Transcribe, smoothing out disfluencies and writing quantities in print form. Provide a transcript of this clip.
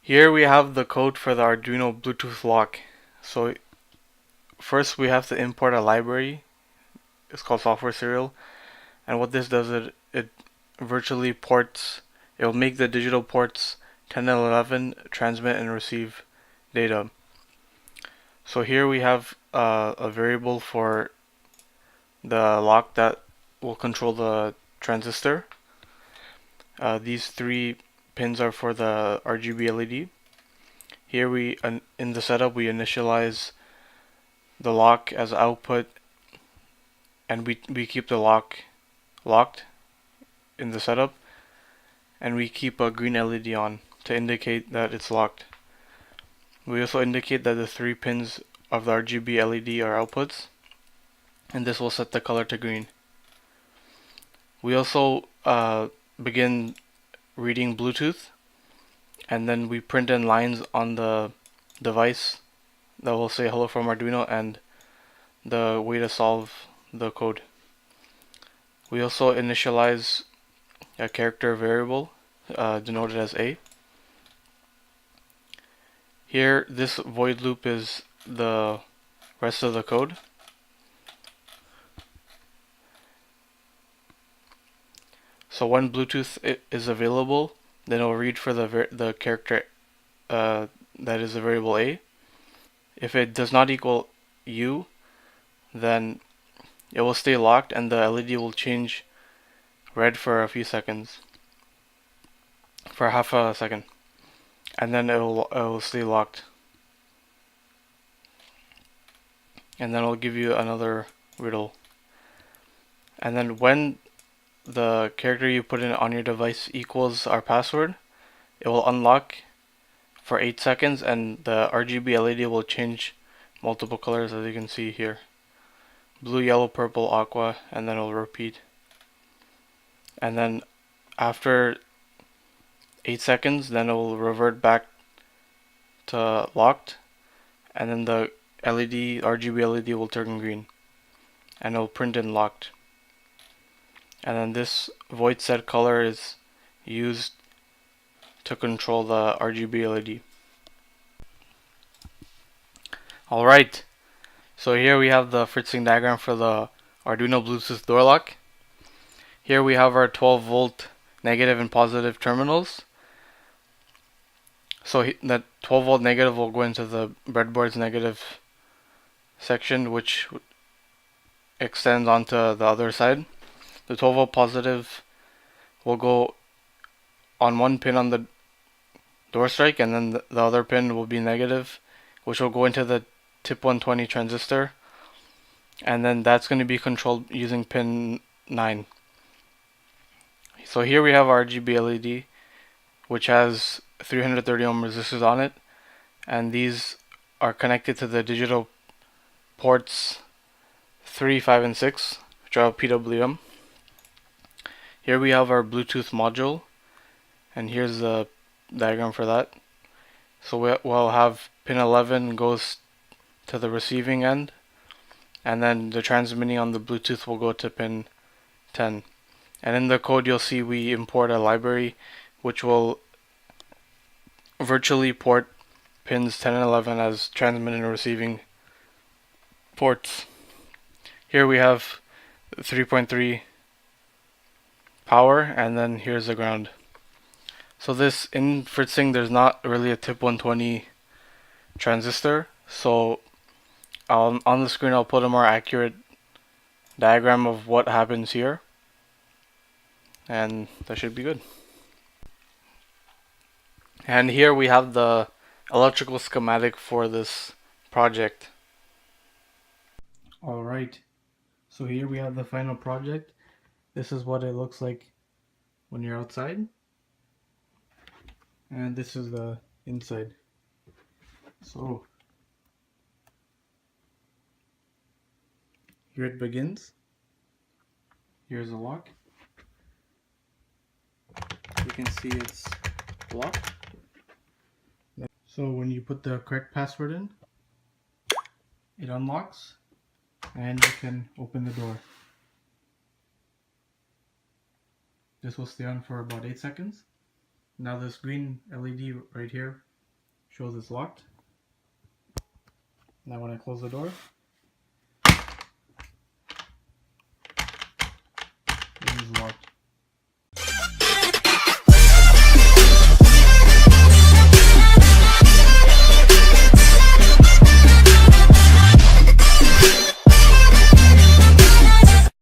Here we have the code for the Arduino Bluetooth lock. So first we have to import a library. It's called software serial. And what this does, it virtually ports, it will make the digital ports 10 and 11 transmit and receive data. So here we have a variable for the lock that will control the transistor. These three pins are for the RGB LED. Here in the setup we initialize the lock as output, and we keep the lock locked in the setup, and we keep a green LED on to indicate that it's locked. We also indicate that the three pins of the RGB LED are outputs, and this will set the color to green. We also begin reading Bluetooth, and then we print in lines on the device that will say hello from Arduino and the way to solve the code. We also initialize a character variable denoted as A. Here, this void loop is the rest of the code. So when Bluetooth is available, then it'll read for the character that is the variable A. If it does not equal U, then it will stay locked and the LED will change red for a few seconds, for half a second, and then it will stay locked, and then it'll give you another riddle. And then when the character you put in on your device equals our password, it will unlock for 8 seconds, and the RGB LED will change multiple colors, as you can see here: blue, yellow, purple, aqua, and then it'll repeat. And then after 8 seconds, then it will revert back to locked, and then the RGB LED will turn green, and it will print in locked. And then this void set color is used to control the RGB LED. Alright, so here we have the fritzing diagram for the Arduino Bluetooth door lock. Here we have our 12 volt negative and positive terminals. So that 12 volt negative will go into the breadboard's negative section, which extends onto the other side. The 12 volt positive will go on one pin on the door strike, and then the other pin will be negative, which will go into the tip 120 transistor, and then that's going to be controlled using pin 9. So here we have our RGB LED, which has 330 ohm resistors on it, and these are connected to the digital ports 3, 5, and 6, which are PWM. Here we have our Bluetooth module, and here's the diagram for that. So we'll have pin 11 goes to the receiving end, and then the transmitting on the Bluetooth will go to pin 10. And in the code you'll see we import a library which will virtually port pins 10 and 11 as transmitting and receiving ports. Here we have 3.3 power, and then here's the ground. So this, in fritzing, there's not really a tip 120 transistor, so on the screen I'll put a more accurate diagram of what happens here, and that should be good. And here we have the electrical schematic for this project. Alright, so here we have the final project. This is what it looks like when you're outside, and this is the inside. So here it begins. Here's the lock. You can see it's locked. So when you put the correct password in, it unlocks and you can open the door. This will stay on for about 8 seconds. Now this green LED right here shows it's locked. Now when I close the door, it is locked.